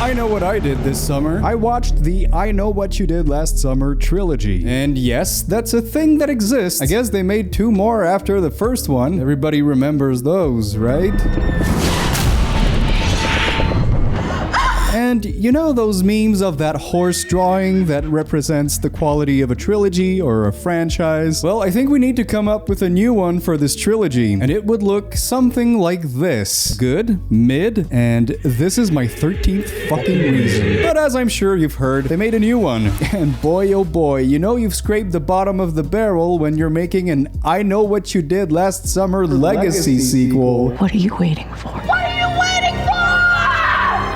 I know what I did this summer. I watched the I Know What You Did Last Summer trilogy. And yes, that's a thing that exists. I guess they made 2 more after the first one. Everybody remembers those, right? And you know those memes of that horse drawing that represents the quality of a trilogy or a franchise? Well, I think we need to come up with a new one for this trilogy, and it would look something like this. Good, mid, and this is my 13th fucking reason. But as I'm sure you've heard, they made a new one. And boy oh boy, you know you've scraped the bottom of the barrel when you're making an I Know What You Did Last Summer legacy sequel. What are you waiting for? What are you waiting for?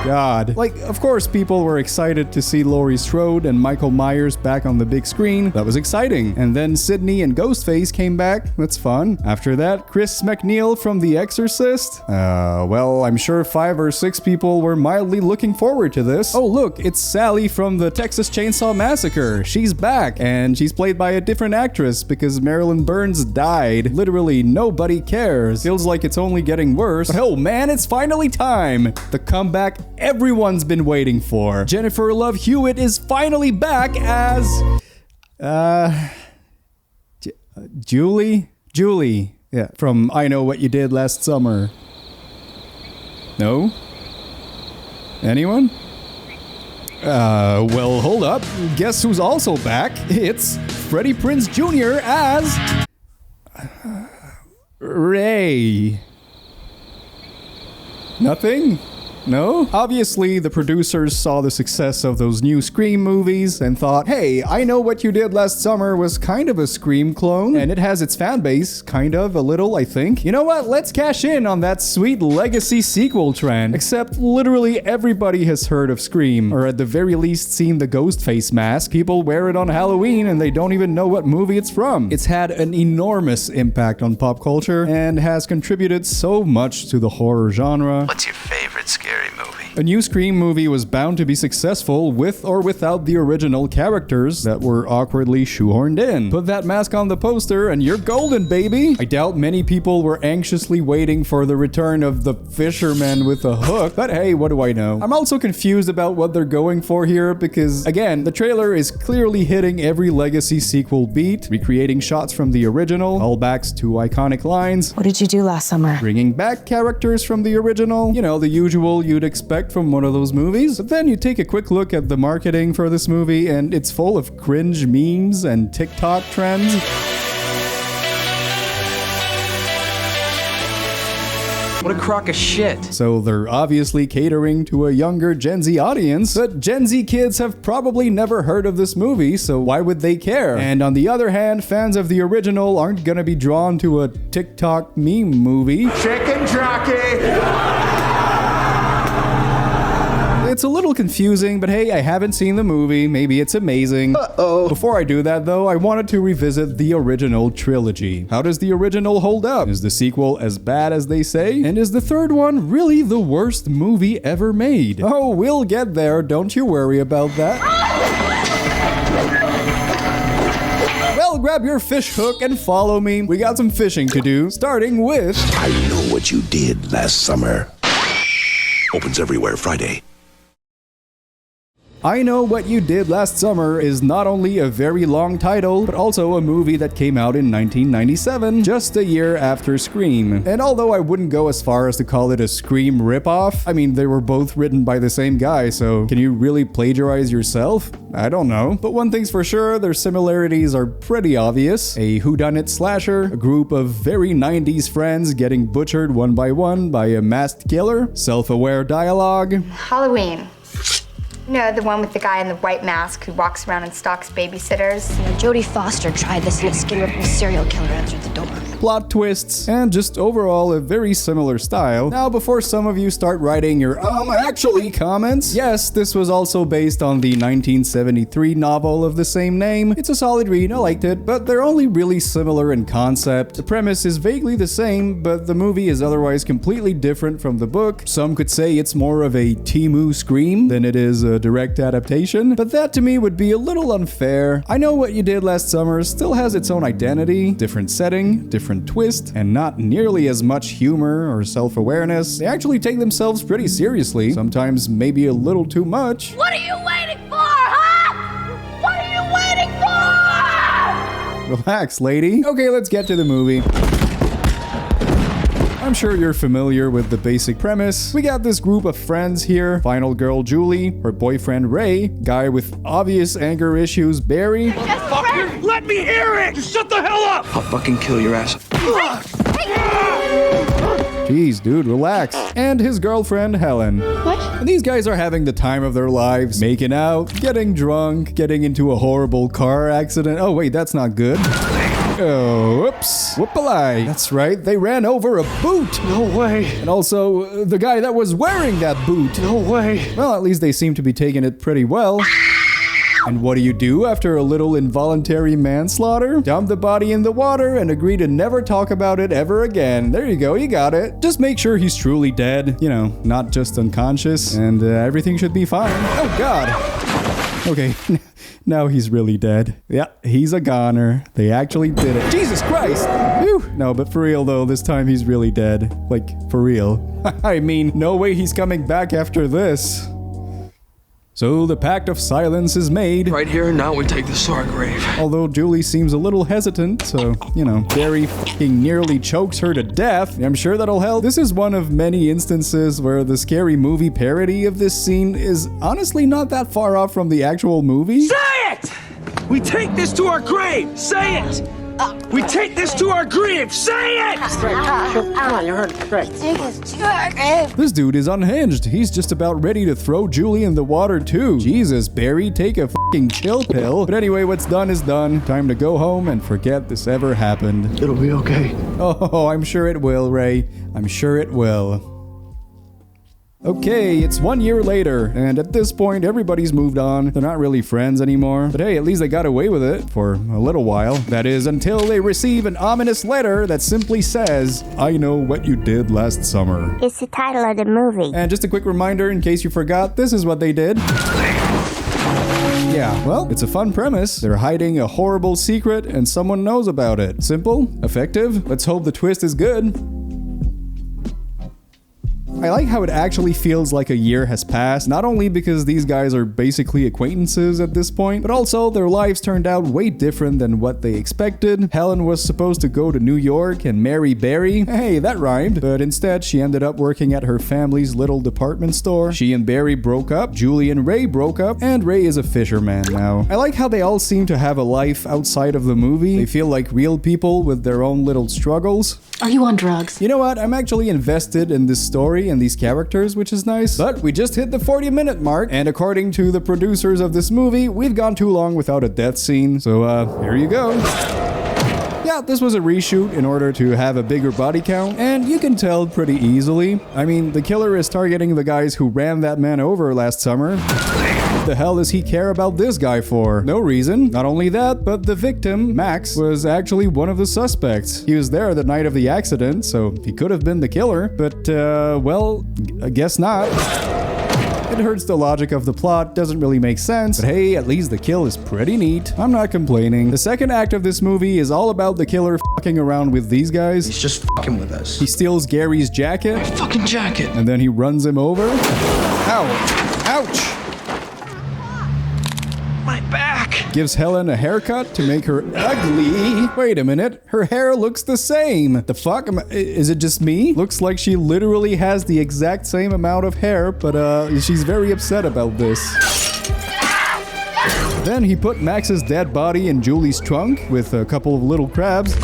God. Like, of course people were excited to see Laurie Strode and Michael Myers back on the big screen. That was exciting. And then Sidney and Ghostface came back. That's fun. After that, Chris McNeil from The Exorcist. Well, I'm sure 5 or 6 people were mildly looking forward to this. Oh, look, it's Sally from the Texas Chainsaw Massacre. She's back, and she's played by a different actress because Marilyn Burns died. Literally, nobody cares. Feels like it's only getting worse. But oh man, it's finally time. The comeback everyone's been waiting for. Jennifer Love Hewitt is finally back as... Julie? Julie. Yeah, from I Know What You Did Last Summer. No? Anyone? Well, hold up. Guess who's also back? It's Freddie Prinze Jr. as... Ray. Nothing? No? Obviously, the producers saw the success of those new Scream movies and thought, hey, I Know What You Did Last Summer was kind of a Scream clone, and it has its fan base, kind of, a little, I think. You know what? Let's cash in on that sweet legacy sequel trend. Except literally everybody has heard of Scream, or at the very least seen the Ghostface mask. People wear it on Halloween and they don't even know what movie it's from. It's had an enormous impact on pop culture and has contributed so much to the horror genre. What's your favorite scary movie? A new Scream movie was bound to be successful with or without the original characters that were awkwardly shoehorned in. Put that mask on the poster and you're golden, baby! I doubt many people were anxiously waiting for the return of the fisherman with a hook, but hey, what do I know? I'm also confused about what they're going for here because, again, the trailer is clearly hitting every legacy sequel beat, recreating shots from the original, callbacks to iconic lines. What did you do last summer? Bringing back characters from the original, you know, the usual you'd expect from one of those movies. But then you take a quick look at the marketing for this movie and it's full of cringe memes and TikTok trends. What a crock of shit. So they're obviously catering to a younger Gen Z audience, but Gen Z kids have probably never heard of this movie, so why would they care? And on the other hand, fans of the original aren't gonna be drawn to a TikTok meme movie. Chicken jockey! It's a little confusing, but hey, I haven't seen the movie. Maybe it's amazing. Uh-oh. Before I do that, though, I wanted to revisit the original trilogy. How does the original hold up? Is the sequel as bad as they say? And is the third one really the worst movie ever made? Oh, we'll get there. Don't you worry about that. Well, grab your fish hook and follow me. We got some fishing to do, starting with... I Know What You Did Last Summer. Opens everywhere Friday. I Know What You Did Last Summer is not only a very long title, but also a movie that came out in 1997, just a year after Scream. And although I wouldn't go as far as to call it a Scream ripoff, I mean, they were both written by the same guy, so can you really plagiarize yourself? I don't know. But one thing's for sure, their similarities are pretty obvious. A whodunit slasher, a group of very 90s friends getting butchered one by a masked killer, self-aware dialogue. Halloween. No, the one with the guy in the white mask who walks around and stalks babysitters. You know, Jodie Foster tried this and a skin-ripping serial killer answered the door. Plot twists, and just overall a very similar style. Now, before some of you start writing your actually comments, yes, this was also based on the 1973 novel of the same name. It's a solid read, I liked it, but they're only really similar in concept. The premise is vaguely the same, but the movie is otherwise completely different from the book. Some could say it's more of a Temu Scream than it is a direct adaptation, but that to me would be a little unfair. I Know What You Did Last Summer still has its own identity, different setting, different different twist and not nearly as much humor or self-awareness. They actually take themselves pretty seriously, sometimes maybe a little too much. What are you waiting for, huh? What are you waiting for? Relax, lady. Okay, let's get to the movie. I'm sure you're familiar with the basic premise. We got this group of friends here. Final girl Julie, her boyfriend Ray, guy with obvious anger issues Barry. Fucker, let me hear it! Just shut the hell up! I'll fucking kill your ass. Jeez, dude, relax. And his girlfriend Helen. What? And these guys are having the time of their lives, making out, getting drunk, getting into a horrible car accident. Oh wait, that's not good. Oh, whoops. Whoop-a-lie. That's right, they ran over a boot. No way. And also, the guy that was wearing that boot. No way. Well, at least they seem to be taking it pretty well. And what do you do after a little involuntary manslaughter? Dump the body in the water and agree to never talk about it ever again. There you go, you got it. Just make sure he's truly dead, you know, not just unconscious, and everything should be fine. Oh God. Okay, now he's really dead. Yeah, he's a goner. They actually did it. Jesus Christ! Whew. No, but for real though, this time he's really dead. Like, for real. I mean, no way he's coming back after this. So the pact of silence is made. Right here and now we take this to our grave. Although Julie seems a little hesitant, so, you know, Barry fucking nearly chokes her to death. I'm sure that'll help. This is one of many instances where the scary movie parody of this scene is honestly not that far off from the actual movie. Say it! We take this to our grave! Say it! We take this to our grave! Say it! This dude is unhinged. He's just about ready to throw Julie in the water too. Jesus, Barry, take a fucking chill pill. But anyway, what's done is done. Time to go home and forget this ever happened. It'll be okay. Oh, I'm sure it will, Ray. I'm sure it will. Okay, it's 1 year later, and at this point, everybody's moved on. They're not really friends anymore. But hey, at least they got away with it for a little while. That is, until they receive an ominous letter that simply says, I know what you did last summer. It's the title of the movie. And just a quick reminder, in case you forgot, this is what they did. Yeah, well, it's a fun premise. They're hiding a horrible secret, and someone knows about it. Simple, effective. Let's hope the twist is good. I like how it actually feels like a year has passed, not only because these guys are basically acquaintances at this point, but also their lives turned out way different than what they expected. Helen was supposed to go to New York and marry Barry. Hey, that rhymed. But instead, she ended up working at her family's little department store. She and Barry broke up, Julie and Ray broke up, and Ray is a fisherman now. I like how they all seem to have a life outside of the movie. They feel like real people with their own little struggles. Are you on drugs? You know what? I'm actually invested in this story and these characters, which is nice. But we just hit the 40-minute mark, and according to the producers of this movie, we've gone too long without a death scene. So, here you go. Yeah, this was a reshoot in order to have a bigger body count, and you can tell pretty easily. I mean, the killer is targeting the guys who ran that man over last summer. What the hell does he care about this guy for? No reason. Not only that, but the victim, Max, was actually one of the suspects. He was there the night of the accident, so he could have been the killer, but, well, I guess not. It hurts the logic of the plot, doesn't really make sense, but hey, at least the kill is pretty neat. I'm not complaining. The second act of this movie is all about the killer fucking around with these guys. He's just fucking with us. He steals Gary's jacket. My fucking jacket. And then he runs him over. Ow! Ouch! My back. Gives Helen a haircut to make her ugly. Wait a minute, her hair looks the same. The fuck? Is it just me? Looks like she literally has the exact same amount of hair, but she's very upset about this. Then he put Max's dead body in Julie's trunk with a couple of little crabs.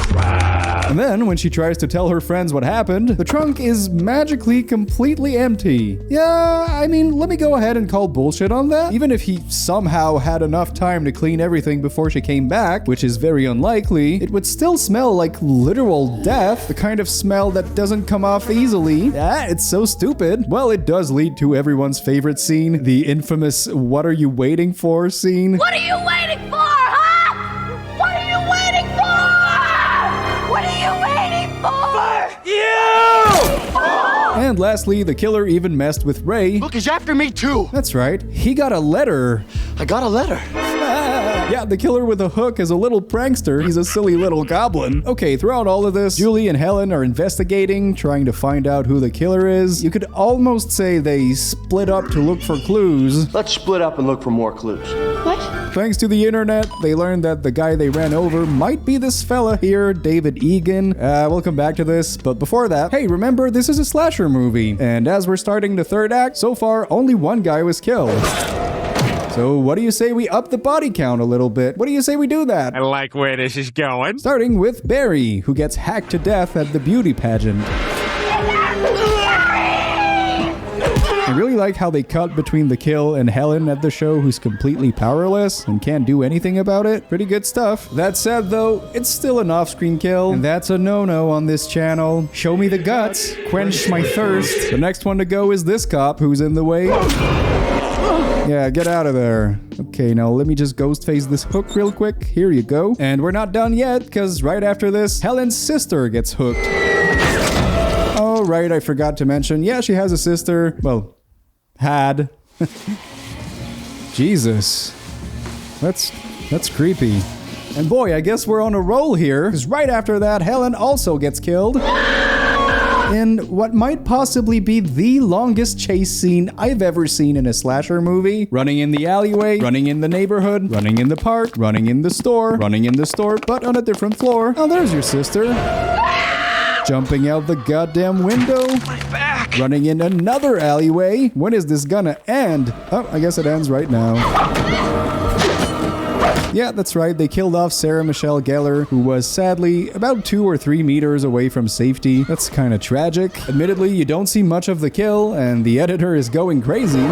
And then, when she tries to tell her friends what happened, the trunk is magically completely empty. Yeah, I mean, let me go ahead and call bullshit on that. Even if he somehow had enough time to clean everything before she came back, which is very unlikely, it would still smell like literal death, the kind of smell that doesn't come off easily. Ah, it's so stupid. Well, it does lead to everyone's favorite scene, the infamous "What are you waiting for" scene. What are you waiting for, huh? What are you waiting for? What are you waiting for? You! And lastly, the killer even messed with Ray. Look, he's after me too. That's right, he got a letter. I got a letter. Yeah, the killer with a hook is a little prankster. He's a silly little goblin. Okay, throughout all of this, Julie and Helen are investigating, trying to find out who the killer is. You could almost say they split up to look for clues. Let's split up and look for more clues. What? Thanks to the internet, they learned that the guy they ran over might be this fella here, David Egan. We'll come back to this, but before that, hey, remember, this is a slasher movie. And as we're starting the third act, so far, only one guy was killed. So what do you say we up the body count a little bit? What do you say we do that? I like where this is going. Starting with Barry, who gets hacked to death at the beauty pageant. I really like how they cut between the kill and Helen at the show, who's completely powerless and can't do anything about it. Pretty good stuff. That said though, it's still an off-screen kill, and that's a no-no on this channel. Show me the guts, quench my thirst. The next one to go is this cop who's in the way. Yeah, get out of there. Okay, now let me just ghost face this hook real quick. Here you go. And we're not done yet, because right after this, Helen's sister gets hooked. Oh, right, I forgot to mention. Yeah, she has a sister. Well, had. Jesus. That's creepy. And boy, I guess we're on a roll here, because right after that, Helen also gets killed. In what might possibly be the longest chase scene I've ever seen in a slasher movie. Running in the alleyway, running in the neighborhood, running in the park, running in the store, but on a different floor. Oh, there's your sister. Jumping out the goddamn window. My back. Running in another alleyway. When is this gonna end? Oh, I guess it ends right now. Yeah, that's right. They killed off Sarah Michelle Gellar, who was sadly about 2 or 3 meters away from safety. That's kind of tragic. Admittedly, you don't see much of the kill, and the editor is going crazy.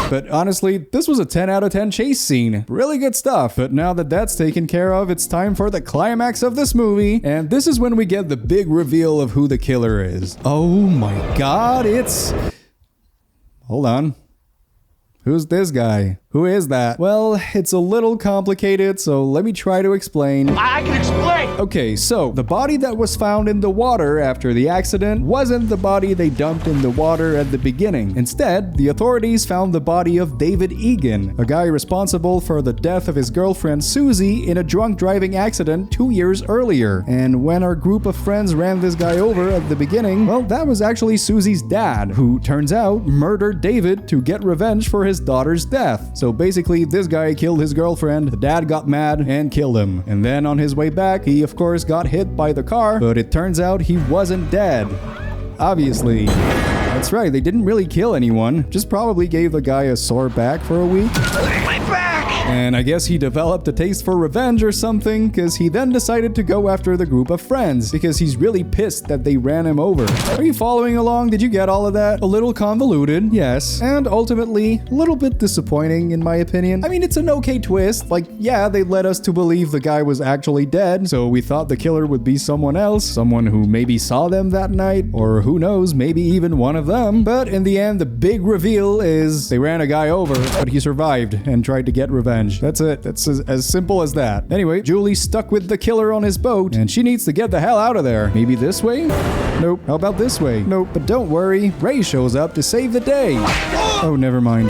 But honestly, this was a 10 out of 10 chase scene. Really good stuff. But now that that's taken care of, it's time for the climax of this movie. And this is when we get the big reveal of who the killer is. Oh my god, it's... Hold on. Who's this guy? Who is that? Well, it's a little complicated, so let me try to explain. I can explain. Okay, so the body that was found in the water after the accident wasn't the body they dumped in the water at the beginning. Instead, the authorities found the body of David Egan, a guy responsible for the death of his girlfriend Susie in a drunk driving accident 2 years earlier. And when our group of friends ran this guy over at the beginning, well, that was actually Susie's dad, who turns out murdered David to get revenge for his daughter's death. So basically, this guy killed his girlfriend, the dad got mad and killed him. And then on his way back, he of course got hit by the car, but it turns out he wasn't dead. Obviously. That's right, they didn't really kill anyone, just probably gave the guy a sore back for a week. My back. And I guess he developed a taste for revenge or something, because he then decided to go after the group of friends, because he's really pissed that they ran him over. Are you following along? Did you get all of that? A little convoluted, yes. And ultimately, a little bit disappointing in my opinion. I mean, it's an okay twist. Like, yeah, they led us to believe the guy was actually dead, so we thought the killer would be someone else, someone who maybe saw them that night, or who knows, maybe even one of them. But in the end, the big reveal is they ran a guy over, but he survived and tried to get revenge. That's it. That's as simple as that. Anyway, Julie's stuck with the killer on his boat, and she needs to get the hell out of there. Maybe this way? Nope. How about this way? Nope. But don't worry, Ray shows up to save the day. Oh, never mind.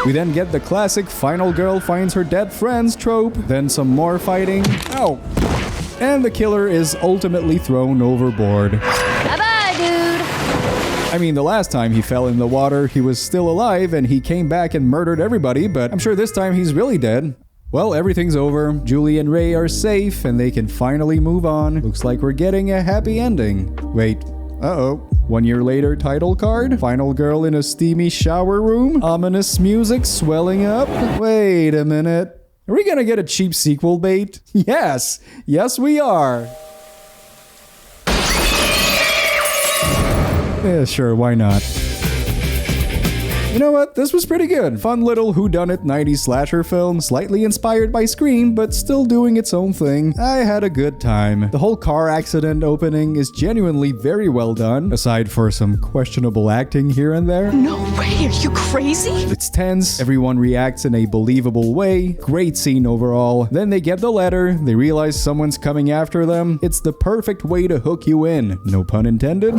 We then get the classic final girl finds her dead friends trope, then some more fighting. Ow! And the killer is ultimately thrown overboard. Bye-bye, dude. I mean, the last time he fell in the water, he was still alive and he came back and murdered everybody, but I'm sure this time he's really dead. Well, everything's over. Julie and Ray are safe and they can finally move on. Looks like we're getting a happy ending. Wait. Uh-oh. 1 year later, title card. Final girl in a steamy shower room. Ominous music swelling up. Wait a minute. Are we gonna get a cheap sequel bait? Yes. Yes, we are. Yeah, sure, why not? You know what? This was pretty good. Fun little whodunit 90s slasher film, slightly inspired by Scream, but still doing its own thing. I had a good time. The whole car accident opening is genuinely very well done, aside for some questionable acting here and there. No way, are you crazy? It's tense, everyone reacts in a believable way. Great scene overall. Then they get the letter, they realize someone's coming after them. It's the perfect way to hook you in. No pun intended.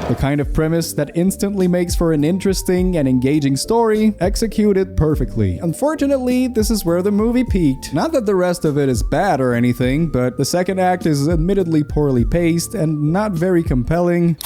The kind of premise that instantly makes for an interesting and engaging story, executed perfectly. Unfortunately, this is where the movie peaked. Not that the rest of it is bad or anything, but the second act is admittedly poorly paced and not very compelling.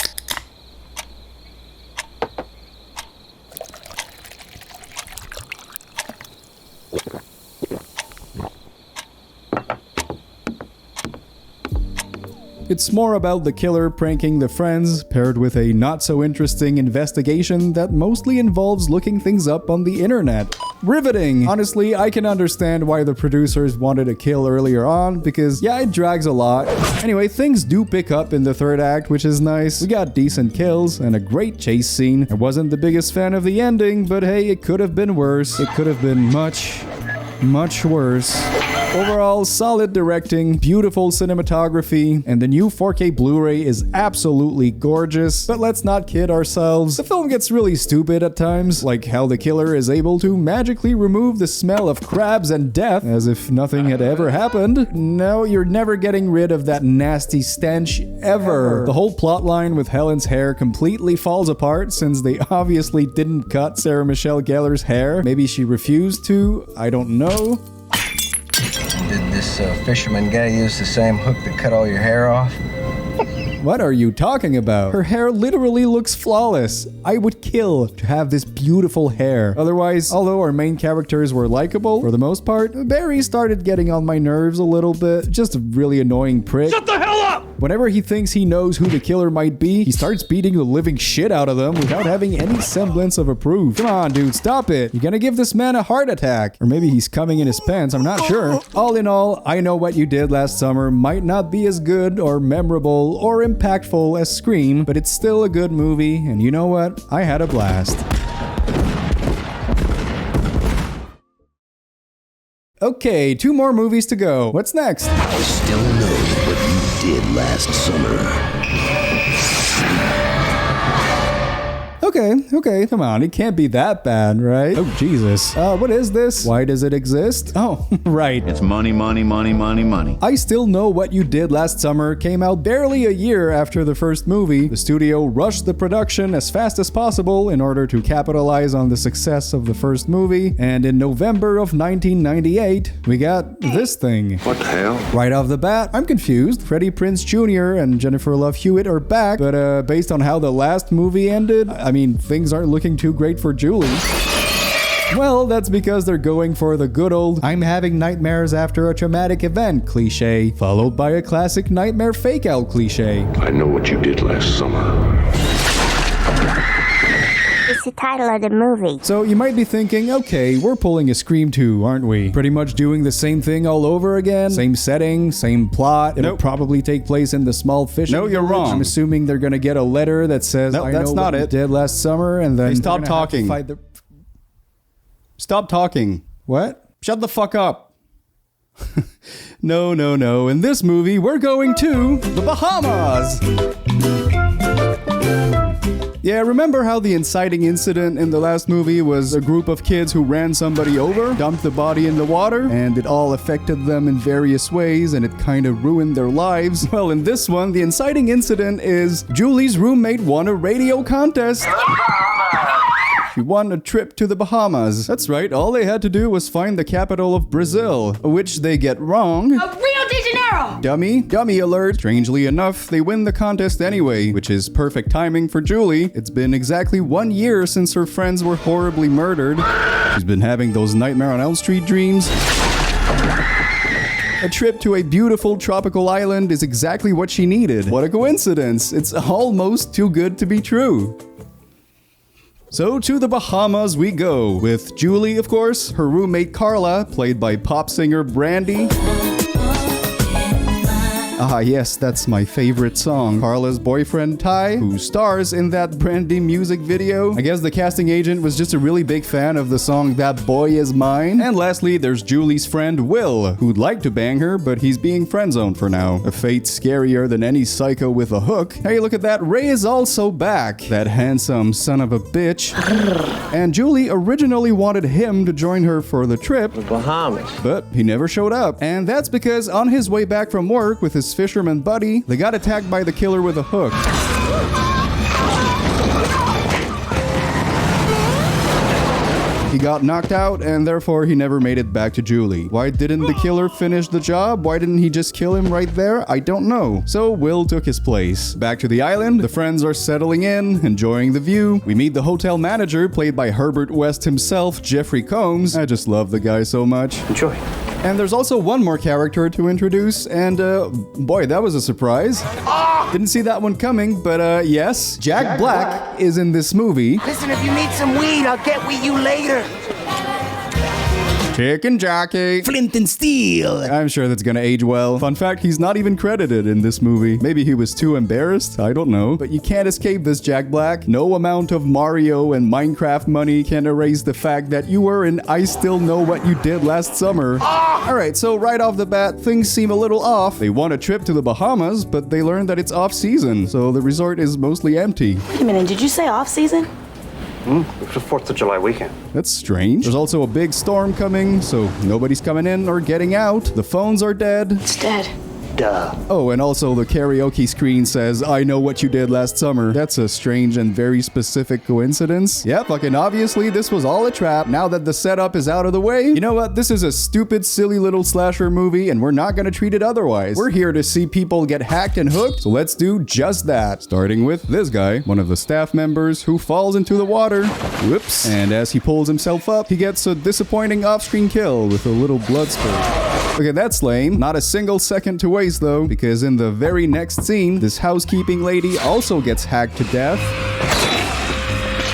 It's more about the killer pranking the friends, paired with a not-so-interesting investigation that mostly involves looking things up on the internet. Riveting! Honestly, I can understand why the producers wanted a kill earlier on, because yeah, it drags a lot. Anyway, things do pick up in the third act, which is nice. We got decent kills and a great chase scene. I wasn't the biggest fan of the ending, but hey, it could have been worse. It could have been much worse. Overall, solid directing, beautiful cinematography, and the new 4K Blu-ray is absolutely gorgeous. But let's not kid ourselves. The film gets really stupid at times, like how the killer is able to magically remove the smell of crabs and death as if nothing had ever happened. No, you're never getting rid of that nasty stench ever. The whole plotline with Helen's hair completely falls apart since they obviously didn't cut Sarah Michelle Gellar's hair. Maybe she refused to, I don't know. Did this fisherman guy use the same hook that cut all your hair off? What are you talking about? Her hair literally looks flawless. I would kill to have this beautiful hair. Otherwise, although our main characters were likable for the most part, Barry started getting on my nerves a little bit. Just a really annoying prick. Shut the hell up! Whenever he thinks he knows who the killer might be, he starts beating the living shit out of them without having any semblance of a proof. Come on, dude, stop it. You're gonna give this man a heart attack. Or maybe he's coming in his pants, I'm not sure. All in all, I Know What You Did Last Summer might not be as good or memorable or impactful as Scream, but it's still a good movie, and you know what? I had a blast. Okay, 2 more movies to go. What's next? I still know what you did last summer. Okay, come on. It can't be that bad, right? Oh, Jesus. What is this? Why does it exist? Oh, right. It's money, money, money, money, money. I Still Know What You Did Last Summer came out barely a year after the first movie. The studio rushed the production as fast as possible in order to capitalize on the success of the first movie. And in November of 1998, we got this thing. What the hell? Right off the bat, I'm confused. Freddie Prinze Jr. and Jennifer Love Hewitt are back, but based on how the last movie ended, I mean, things aren't looking too great for Julie. Well, that's because they're going for the good old I'm having nightmares after a traumatic event cliche, followed by a classic nightmare fake-out cliche. I know what you did last summer. It's the title of the movie. So you might be thinking, okay, we're pulling a Scream 2, aren't we? Pretty much doing the same thing all over again? Same setting, same plot. It'll probably take place in the small fishing village. you're wrong. I'm assuming they're gonna get a letter that says, No, I that's know not what you it. did last summer, and then Hey, stop they're gonna have to talking. fight the... Stop talking. What? Shut the fuck up. No. In this movie, we're going to the Bahamas. Yeah, remember how the inciting incident in the last movie was a group of kids who ran somebody over, dumped the body in the water, and it all affected them in various ways and it kind of ruined their lives? Well, in this one, the inciting incident is Julie's roommate won a radio contest. She won a trip to the Bahamas. That's right, all they had to do was find the capital of Brazil, which they get wrong. Rio de Janeiro! Dummy alert. Strangely enough, they win the contest anyway, which is perfect timing for Julie. It's been exactly 1 year since her friends were horribly murdered. She's been having those Nightmare on Elm Street dreams. A trip to a beautiful tropical island is exactly what she needed. What a coincidence. It's almost too good to be true. So to the Bahamas we go, with Julie, of course, her roommate Carla, played by pop singer Brandy. Ah, yes, that's my favorite song. Carla's boyfriend Ty, who stars in that Brandy music video. I guess the casting agent was just a really big fan of the song That Boy Is Mine. And lastly, there's Julie's friend Will, who'd like to bang her, but he's being friend-zoned for now. A fate scarier than any psycho with a hook. Hey, look at that, Ray is also back. That handsome son of a bitch. And Julie originally wanted him to join her for the trip, The Bahamas. but he never showed up. And that's because on his way back from work with his fisherman buddy, they got attacked by the killer with a hook. He got knocked out, and therefore he never made it back to Julie. Why didn't the killer finish the job? Why didn't he just kill him right there? I don't know. So Will took his place. Back to the island, the friends are settling in, enjoying the view. We meet the hotel manager, played by Herbert West himself, Jeffrey Combs. I just love the guy so much. Enjoy. And there's also one more character to introduce, and boy, that was a surprise. Didn't see that one coming, but yes, Jack Black is in this movie. Listen, if you need some weed, I'll get with you later. Chicken Jockey. Flint and Steel. I'm sure that's gonna age well. Fun fact, he's not even credited in this movie. Maybe he was too embarrassed, I don't know. But you can't escape this, Jack Black. No amount of Mario and Minecraft money can erase the fact that you were in I Still Know What You Did Last Summer. Alright, so right off the bat, things seem a little off. They want a trip to the Bahamas, but they learn that it's off season, so the resort is mostly empty. Wait a minute, did you say off season? It's the 4th of July weekend. That's strange. There's also a big storm coming, so nobody's coming in or getting out. The phones are dead. It's dead. Duh. Oh, and also the karaoke screen says, I know what you did last summer. That's a strange and very specific coincidence. Yeah, fucking obviously this was all a trap. Now that the setup is out of the way, you know what? This is a stupid, silly little slasher movie, and we're not gonna treat it otherwise. We're here to see people get hacked and hooked, so let's do just that. Starting with this guy, one of the staff members who falls into the water. Whoops. And as he pulls himself up, he gets a disappointing off-screen kill with a little blood spurt. Okay, that's lame. Not a single second to waste though, because in the very next scene, this housekeeping lady also gets hacked to death.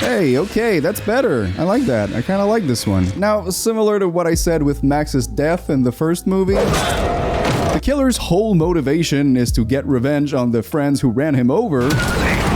Hey, okay, that's better. I like that. I kind of like this one. Now, similar to what I said with Max's death in the first movie, the killer's whole motivation is to get revenge on the friends who ran him over.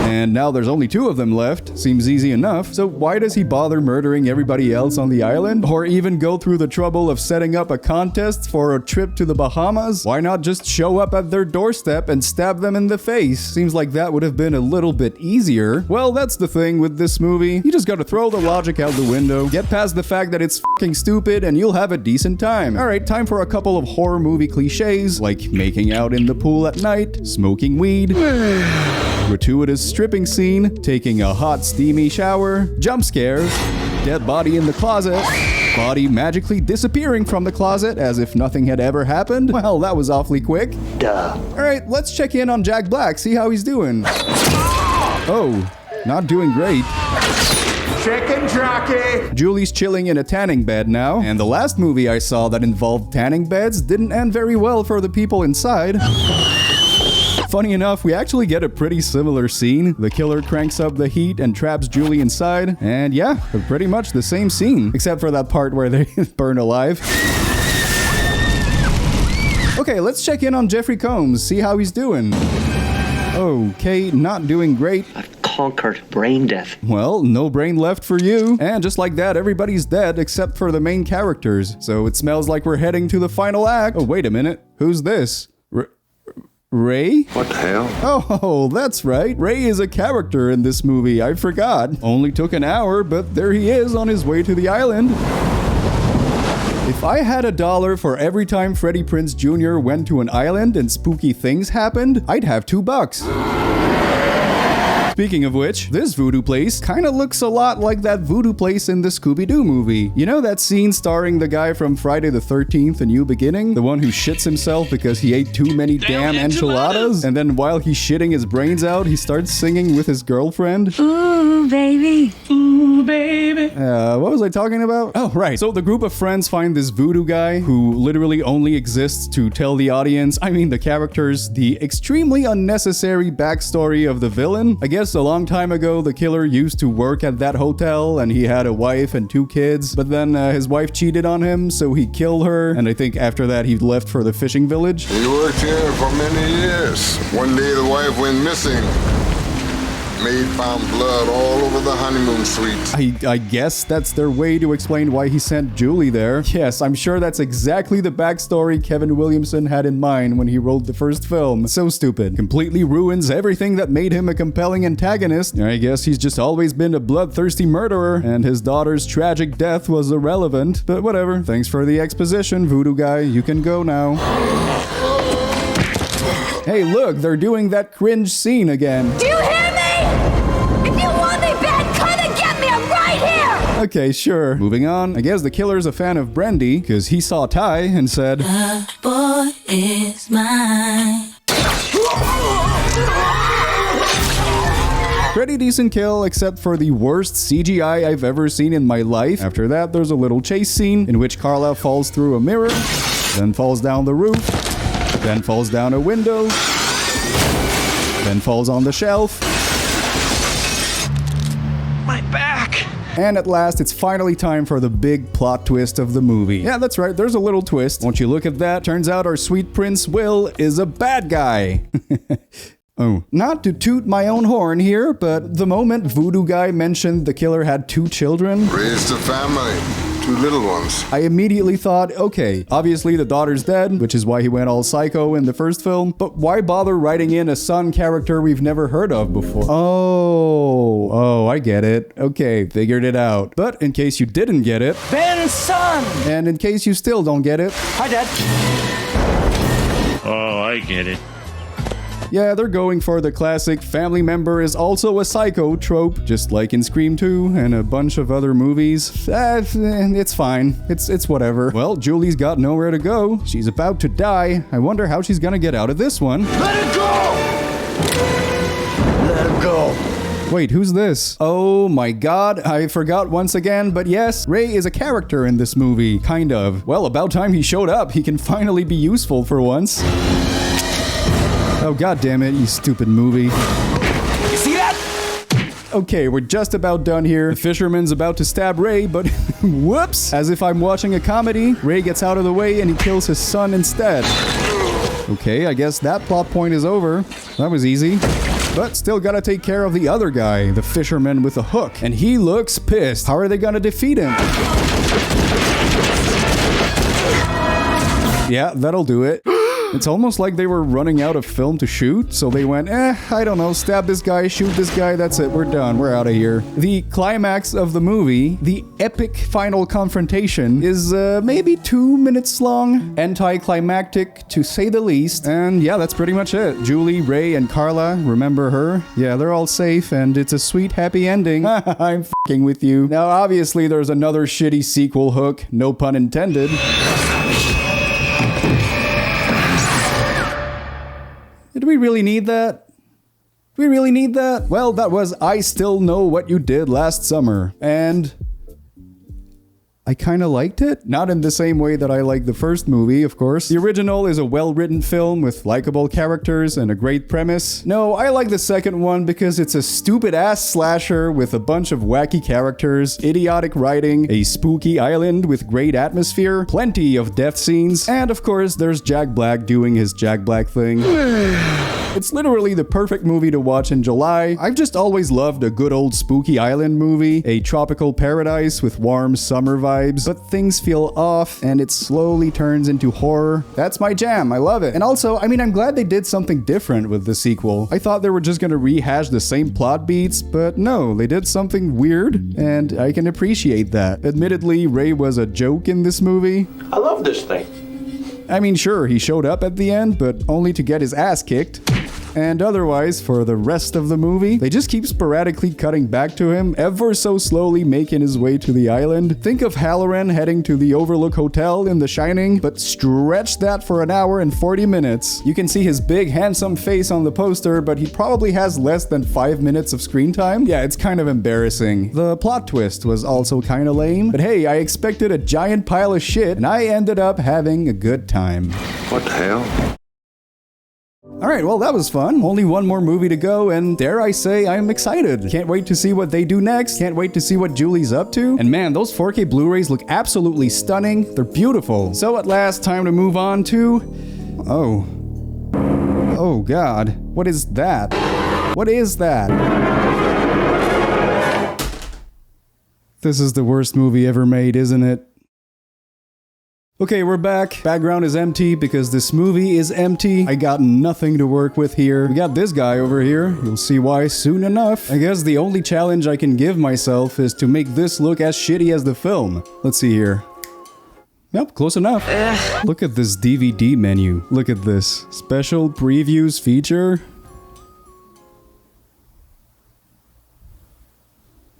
And now there's only 2 of them left. Seems easy enough. So why does he bother murdering everybody else on the island? Or even go through the trouble of setting up a contest for a trip to the Bahamas? Why not just show up at their doorstep and stab them in the face? Seems like that would have been a little bit easier. Well, that's the thing with this movie. You just gotta throw the logic out the window. Get past the fact that it's fucking stupid and you'll have a decent time. Alright, time for a couple of horror movie cliches, like making out in the pool at night, smoking weed, gratuitous stripping scene, taking a hot steamy shower, jump scares, dead body in the closet, body magically disappearing from the closet as if nothing had ever happened. Well, that was awfully quick. Duh. Alright, let's check in on Jack Black, see how he's doing. Oh, not doing great. Chicken Jockey. Julie's chilling in a tanning bed now, and the last movie I saw that involved tanning beds didn't end very well for the people inside. Funny enough, we actually get a pretty similar scene. The killer cranks up the heat and traps Julie inside, and yeah, pretty much the same scene, except for that part where they burn alive. Okay, let's check in on Jeffrey Combs, see how he's doing. Okay, not doing great. I've conquered brain death. Well, no brain left for you. And just like that, everybody's dead except for the main characters. So it smells like we're heading to the final act. Oh, wait a minute. Who's this? Ray? What the hell? Oh, that's right. Ray is a character in this movie. I forgot. Only took an hour, but there he is on his way to the island. If I had $1 for every time Freddie Prinze Jr. went to an island and spooky things happened, I'd have $2. Speaking of which, this voodoo place kinda looks a lot like that voodoo place in the Scooby-Doo movie. You know that scene starring the guy from Friday the 13th, A New Beginning? The one who shits himself because he ate too many damn enchiladas? And then while he's shitting his brains out, he starts singing with his girlfriend? Ooh, baby. Ooh, baby. What was I talking about? Oh, right. So the group of friends find this voodoo guy who literally only exists to tell the audience, I mean the characters, the extremely unnecessary backstory of the villain. I guess a long time ago, the killer used to work at that hotel and he had a wife and 2 kids, but then his wife cheated on him, so he killed her, and I think after that he left for the fishing village. He worked here for many years. One day the wife went missing. Maid found blood all over the honeymoon suite. I guess that's their way to explain why he sent Julie there. Yes, I'm sure that's exactly the backstory Kevin Williamson had in mind when he wrote the first film. So stupid. Completely ruins everything that made him a compelling antagonist. I guess he's just always been a bloodthirsty murderer, and his daughter's tragic death was irrelevant. But whatever. Thanks for the exposition, voodoo guy. You can go now. Hey, look, they're doing that cringe scene again. Do you hear me? If you want me bad, come and get me. I'm right here. Okay, sure. Moving on. I guess the killer's a fan of Brandy, because he saw Ty and said, "The boy is mine." Pretty decent kill, except for the worst CGI I've ever seen in my life. After that, there's a little chase scene in which Carla falls through a mirror, then falls down the roof, then falls down a window, then falls on the shelf. My back! And at last, it's finally time for the big plot twist of the movie. Yeah, that's right, there's a little twist. Won't you look at that? Turns out our sweet Prince Will is a bad guy. Oh, not to toot my own horn here, but the moment Voodoo Guy mentioned the killer had 2 children, Raised a family. 2 little ones. I immediately thought, okay, obviously the daughter's dead, which is why he went all psycho in the first film, but why bother writing in a son character we've never heard of before? Oh, I get it. Okay, figured it out. But in case you didn't get it, Ben's son! And in case you still don't get it, Hi, Dad. Oh, I get it. yeah, they're going for the classic family member is also a psycho trope, just like in Scream 2 and a bunch of other movies. It's fine. It's whatever. Well, Julie's got nowhere to go. She's about to die. I wonder how she's gonna get out of this one. Let it go! Let it go. Wait, who's this? Oh my god, I forgot once again, but yes, Ray is a character in this movie. Kind of. Well, about time he showed up. He can finally be useful for once. Oh, god damn it, you stupid movie. You see that? Okay, we're just about done here. The fisherman's about to stab Ray, but whoops! As if I'm watching a comedy, Ray gets out of the way and he kills his son instead. Okay, I guess that plot point is over. That was easy. But still gotta take care of the other guy, the fisherman with a hook. And he looks pissed. How are they gonna defeat him? Yeah, that'll do it. It's almost like they were running out of film to shoot, so they went, I don't know, stab this guy, shoot this guy, that's it, we're done, we're out of here. The climax of the movie, the epic final confrontation, is maybe 2 minutes long, anticlimactic to say the least, and yeah, that's pretty much it. Julie, Ray, and Carla, remember her? Yeah, they're all safe, and it's a sweet, happy ending. I'm f***ing with you. Now, obviously, there's another shitty sequel hook, no pun intended. Did we really need that? Do we really need that? Well, that was I Still Know What You Did Last Summer. And I kind of liked it. Not in the same way that I liked the first movie, of course. The original is a well-written film with likable characters and a great premise. No, I like the second one because it's a stupid-ass slasher with a bunch of wacky characters, idiotic writing, a spooky island with great atmosphere, plenty of death scenes, and of course, there's Jack Black doing his Jack Black thing. It's literally the perfect movie to watch in July. I've just always loved a good old spooky island movie, a tropical paradise with warm summer vibes, but things feel off and it slowly turns into horror. That's my jam, I love it. And also, I mean, I'm glad they did something different with the sequel. I thought they were just gonna rehash the same plot beats, but no, they did something weird, and I can appreciate that. Admittedly, Ray was a joke in this movie. I love this thing. I mean, sure, he showed up at the end, but only to get his ass kicked. And otherwise, for the rest of the movie, they just keep sporadically cutting back to him, ever so slowly making his way to the island. Think of Halloran heading to the Overlook Hotel in The Shining, but stretch that for an hour and 40 minutes. You can see his big, handsome face on the poster, but he probably has less than 5 minutes of screen time. Yeah, it's kind of embarrassing. The plot twist was also kind of lame, but hey, I expected a giant pile of shit, and I ended up having a good time. What the hell? Alright, well that was fun. Only one more movie to go, and dare I say I'm excited. Can't wait to see what they do next. Can't wait to see what Julie's up to. And man, those 4K Blu-rays look absolutely stunning. They're beautiful. So at last, time to move on to... Oh god. What is that? What is that? This is the worst movie ever made, isn't it? Okay, we're back. Background is empty because this movie is empty. I got nothing to work with here. We got this guy over here. You'll see why soon enough. I guess the only challenge I can give myself is to make this look as shitty as the film. Let's see here. Yep, close enough. Look at this DVD menu. Look at this. Special previews feature.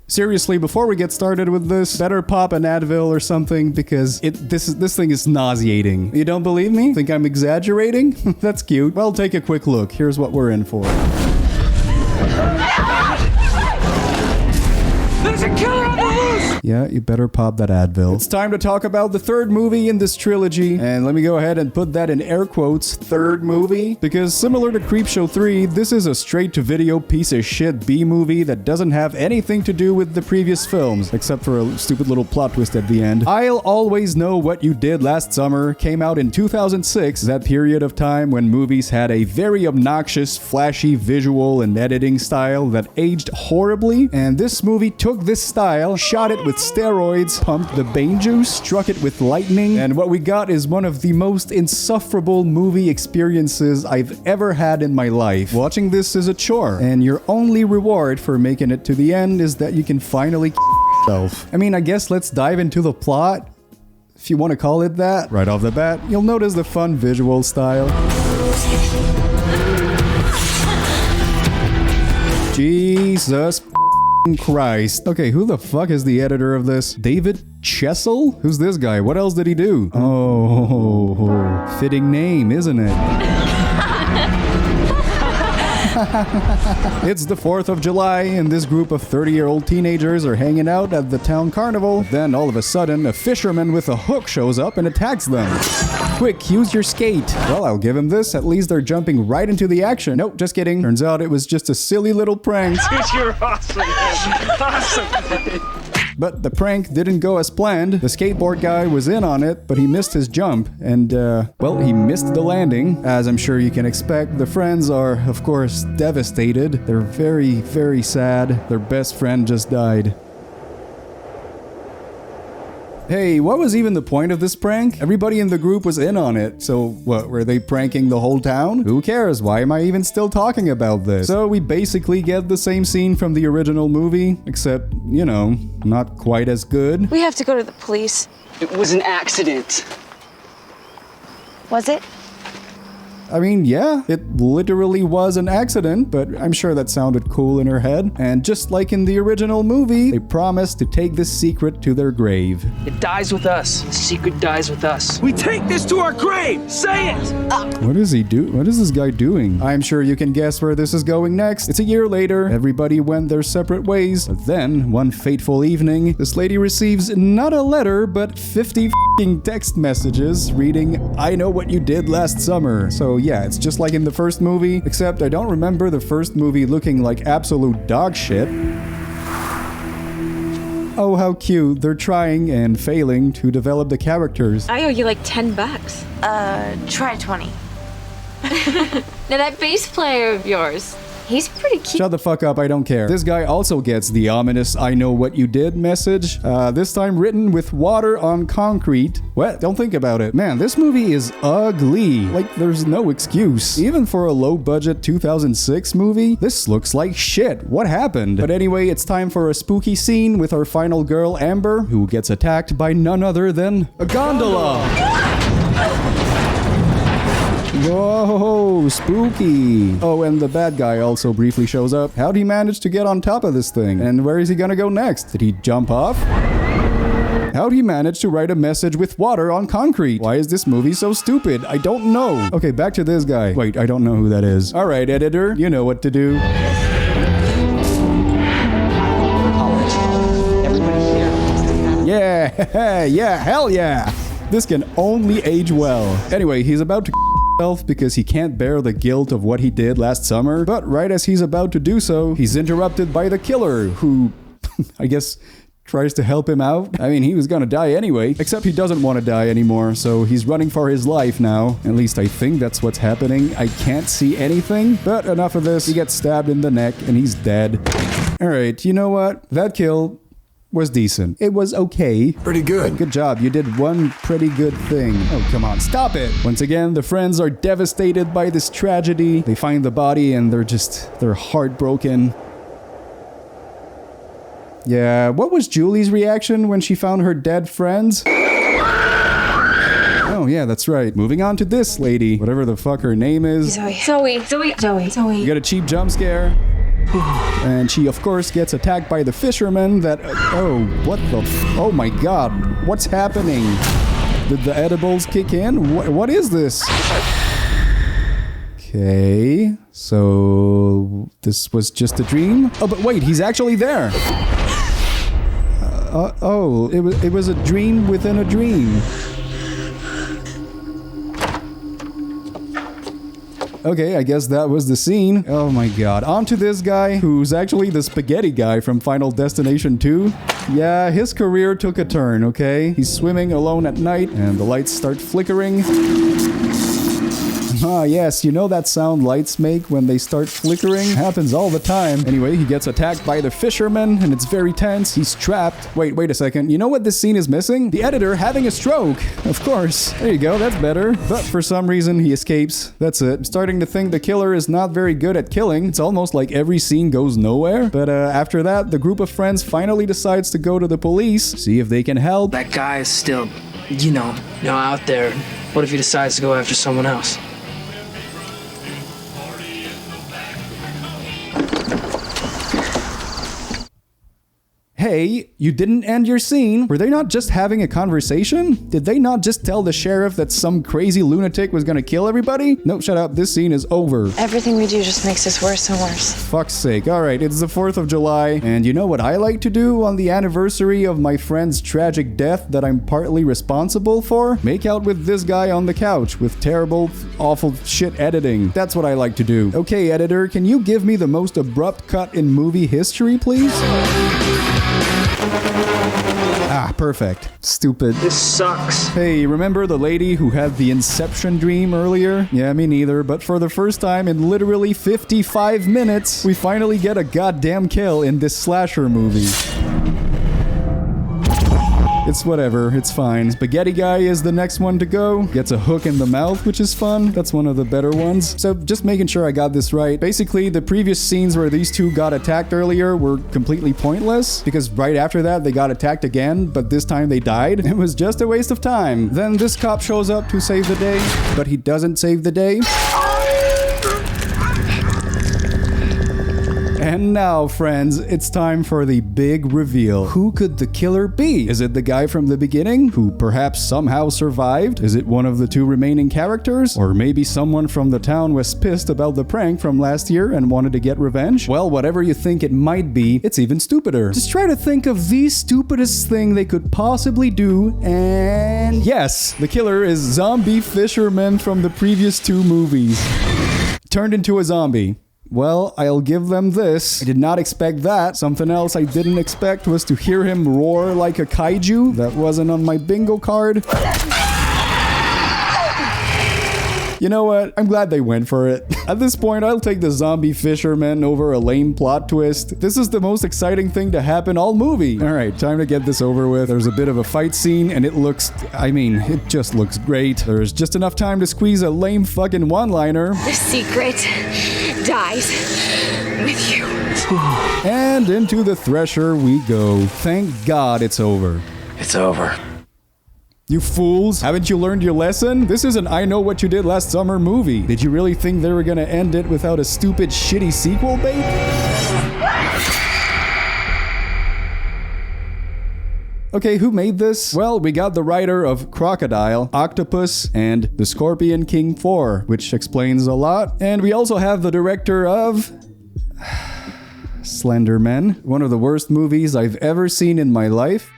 Seriously, before we get started with this, better pop an Advil or something because this thing is nauseating. You don't believe me? Think I'm exaggerating? That's cute. Well, take a quick look. Here's what we're in for. There's a killer on the loose! Yeah, you better pop that Advil. It's time to talk about the third movie in this trilogy. And let me go ahead and put that in air quotes, third movie. Because similar to Creepshow 3, this is a straight-to-video piece of shit B-movie that doesn't have anything to do with the previous films, except for a stupid little plot twist at the end. I'll Always Know What You Did Last Summer came out in 2006, that period of time when movies had a very obnoxious, flashy visual and editing style that aged horribly. And this movie took this style, shot it with steroids, pumped the Bane juice, struck it with lightning, and what we got is one of the most insufferable movie experiences I've ever had in my life. Watching this is a chore, and your only reward for making it to the end is that you can finally yourself. I mean, I guess let's dive into the plot, if you want to call it that. Right off the bat, you'll notice the fun visual style. Jesus Christ. Okay, who the fuck is the editor of this? David Chessel? Who's this guy? What else did he do? Oh, fitting name, isn't it? It's the 4th of July, and this group of 30-year-old teenagers are hanging out at the town carnival. Then, all of a sudden, a fisherman with a hook shows up and attacks them. Quick, use your skate. Well, I'll give him this. At least they're jumping right into the action. Nope, just kidding. Turns out it was just a silly little prank. Dude, you're awesome, man. Awesome. But the prank didn't go as planned. The skateboard guy was in on it, but he missed his jump. And, well, he missed the landing. As I'm sure you can expect, the friends are, of course, devastated. They're very, very sad. Their best friend just died. Hey, what was even the point of this prank? Everybody in the group was in on it. So what, were they pranking the whole town? Who cares? Why am I even still talking about this? So we basically get the same scene from the original movie, except, you know, not quite as good. We have to go to the police. It was an accident. Was it? I mean, yeah, it literally was an accident, but I'm sure that sounded cool in her head. And just like in the original movie, they promised to take this secret to their grave. It dies with us. The secret dies with us. We take this to our grave! Say it! What does he do? What is this guy doing? I'm sure you can guess where this is going next. It's a year later. Everybody went their separate ways. But then, one fateful evening, this lady receives not a letter, but 50 f***ing text messages reading, "I know what you did last summer." So yeah, it's just like in the first movie, except I don't remember the first movie looking like absolute dog shit. Oh, how cute. They're trying and failing to develop the characters. I owe you like $10. Try 20. Now that bass player of yours, he's pretty cute. Shut the fuck up, I don't care. This guy also gets the ominous "I know what you did" message, this time written with water on concrete. What? Don't think about it. Man, this movie is ugly. Like, there's no excuse. Even for a low-budget 2006 movie, this looks like shit. What happened? But anyway, it's time for a spooky scene with our final girl, Amber, who gets attacked by none other than a gondola. Whoa, spooky. Oh, and the bad guy also briefly shows up. How'd he manage to get on top of this thing? And where is he gonna go next? Did he jump off? How'd he manage to write a message with water on concrete? Why is this movie so stupid? I don't know. Okay, back to this guy. Wait, I don't know who that is. All right, editor, you know what to do. Yeah, yeah, hell yeah. This can only age well. Anyway, he's about to himself because he can't bear the guilt of what he did last summer. But right as he's about to do so, he's interrupted by the killer who, I guess, tries to help him out. I mean, he was gonna die anyway, except he doesn't want to die anymore, so he's running for his life now. At least I think that's what's happening. I can't see anything, but enough of this. He gets stabbed in the neck and he's dead. Alright, you know what? That kill was decent. It was okay. Pretty good. Good job. You did one pretty good thing. Oh, come on. Stop it. Once again, the friends are devastated by this tragedy. They find the body and they're heartbroken. Yeah, what was Julie's reaction when she found her dead friends? Oh, yeah, that's right. Moving on to this lady. Whatever the fuck her name is. Zoe. You get a cheap jump scare. And she, of course, gets attacked by the fisherman that... oh, what the... oh my god. What's happening? Did the edibles kick in? What is this? Okay, so this was just a dream? Oh, but wait, he's actually there. Oh, it was a dream within a dream. Okay, I guess that was the scene. Oh my god. On to this guy, who's actually the spaghetti guy from Final Destination 2. Yeah, his career took a turn, okay? He's swimming alone at night, and the lights start flickering. Ah, yes, you know that sound lights make when they start flickering? Happens all the time. Anyway, he gets attacked by the fisherman, and it's very tense. He's trapped. Wait a second. You know what this scene is missing? The editor having a stroke. Of course. There you go, that's better. But for some reason, he escapes. That's it. I'm starting to think the killer is not very good at killing. It's almost like every scene goes nowhere. But after that, the group of friends finally decides to go to the police, see if they can help. That guy is still, you know, out there. What if he decides to go after someone else? Hey, you didn't end your scene. Were they not just having a conversation? Did they not just tell the sheriff that some crazy lunatic was gonna kill everybody? No, shut up. This scene is over. Everything we do just makes us worse and worse. Fuck's sake. Alright, it's the 4th of July, and you know what I like to do on the anniversary of my friend's tragic death that I'm partly responsible for? Make out with this guy on the couch with terrible, awful shit editing. That's what I like to do. Okay, editor, can you give me the most abrupt cut in movie history, please? Ah, perfect. Stupid. This sucks. Hey, remember the lady who had the Inception dream earlier? Yeah, me neither, but for the first time in literally 55 minutes, we finally get a goddamn kill in this slasher movie. It's whatever, it's fine. Spaghetti guy is the next one to go. Gets a hook in the mouth, which is fun. That's one of the better ones. So just making sure I got this right. Basically, the previous scenes where these two got attacked earlier were completely pointless, because right after that, they got attacked again, but this time they died. It was just a waste of time. Then this cop shows up to save the day, but he doesn't save the day. And now, friends, it's time for the big reveal. Who could the killer be? Is it the guy from the beginning, who perhaps somehow survived? Is it one of the two remaining characters? Or maybe someone from the town was pissed about the prank from last year and wanted to get revenge? Well, whatever you think it might be, it's even stupider. Just try to think of the stupidest thing they could possibly do, and yes, the killer is zombie fisherman from the previous two movies. Turned into a zombie. Well, I'll give them this. I did not expect that. Something else I didn't expect was to hear him roar like a kaiju. That wasn't on my bingo card. You know what? I'm glad they went for it. At this point, I'll take the zombie fisherman over a lame plot twist. This is the most exciting thing to happen all movie. Alright, time to get this over with. There's a bit of a fight scene, and it just looks great. There's just enough time to squeeze a lame fucking one-liner. The secret dies with you. And into the thresher we go. Thank God it's over. It's over. You fools! Haven't you learned your lesson? This is an I Know What You Did Last Summer movie. Did you really think they were gonna end it without a stupid, shitty sequel bait? Okay, who made this? Well, we got the writer of Crocodile, Octopus, and The Scorpion King 4, which explains a lot. And we also have the director of Slender Man, one of the worst movies I've ever seen in my life.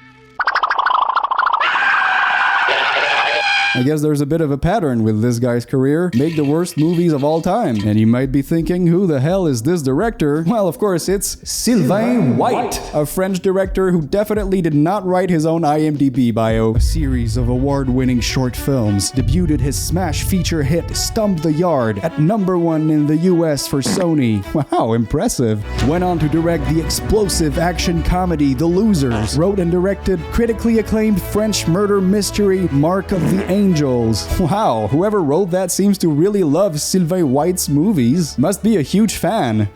I guess there's a bit of a pattern with this guy's career. Make the worst movies of all time. And you might be thinking, who the hell is this director? Well, of course, it's Sylvain White, a French director who definitely did not write his own IMDb bio. A series of award-winning short films. Debuted his smash feature hit Stomp the Yard at #1 in the US for Sony. Wow, impressive. Went on to direct the explosive action comedy The Losers. Wrote and directed critically acclaimed French murder mystery Mark of the Angels. Wow, whoever wrote that seems to really love Sylvain White's movies. Must be a huge fan.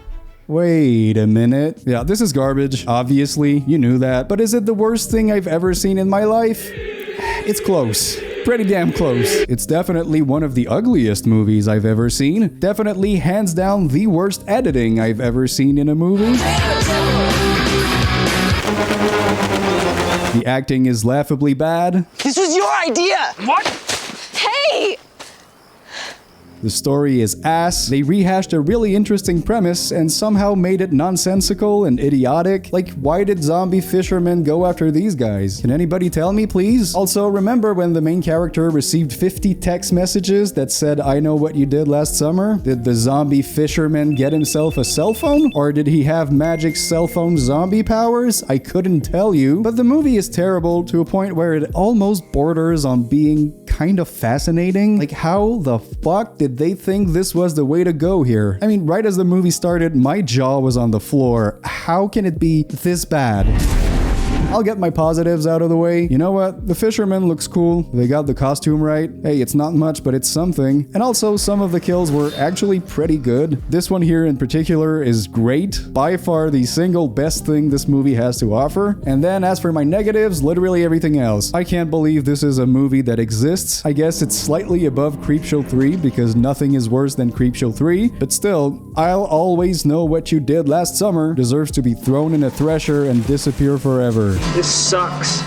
Wait a minute. Yeah, this is garbage, obviously, you knew that. But is it the worst thing I've ever seen in my life? It's close. Pretty damn close. It's definitely one of the ugliest movies I've ever seen. Definitely hands down the worst editing I've ever seen in a movie. The acting is laughably bad. This was your idea! What? Hey! The story is ass. They rehashed a really interesting premise and somehow made it nonsensical and idiotic. Like, why did zombie fishermen go after these guys? Can anybody tell me, please? Also, remember when the main character received 50 text messages that said, I know what you did last summer? Did the zombie fisherman get himself a cell phone? Or did he have magic cell phone zombie powers? I couldn't tell you. But the movie is terrible to a point where it almost borders on being kind of fascinating. Like, how the fuck did they think this was the way to go here? I mean, right as the movie started, my jaw was on the floor. How can it be this bad? I'll get my positives out of the way. You know what? The fisherman looks cool. They got the costume right. Hey, it's not much, but it's something. And also, some of the kills were actually pretty good. This one here in particular is great. By far the single best thing this movie has to offer. And then as for my negatives, literally everything else. I can't believe this is a movie that exists. I guess it's slightly above Creepshow 3 because nothing is worse than Creepshow 3. But still, I'll always know what you did last summer deserves to be thrown in a thresher and disappear forever. This sucks.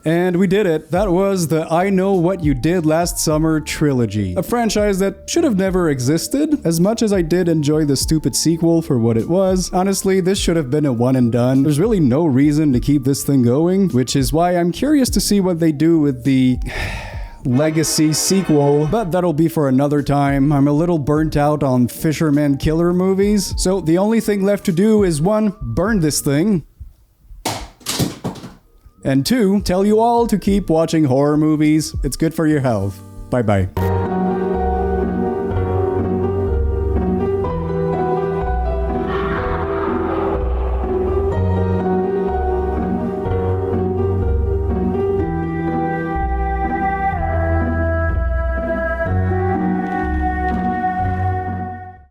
And we did it. That was the I Know What You Did Last Summer trilogy. A franchise that should have never existed. As much as I did enjoy the stupid sequel for what it was, honestly, this should have been a one and done. There's really no reason to keep this thing going, which is why I'm curious to see what they do with the Legacy sequel, but that'll be for another time. I'm a little burnt out on fisherman killer movies, so the only thing left to do is 1, burn this thing, and 2, tell you all to keep watching horror movies. It's good for your health. Bye bye.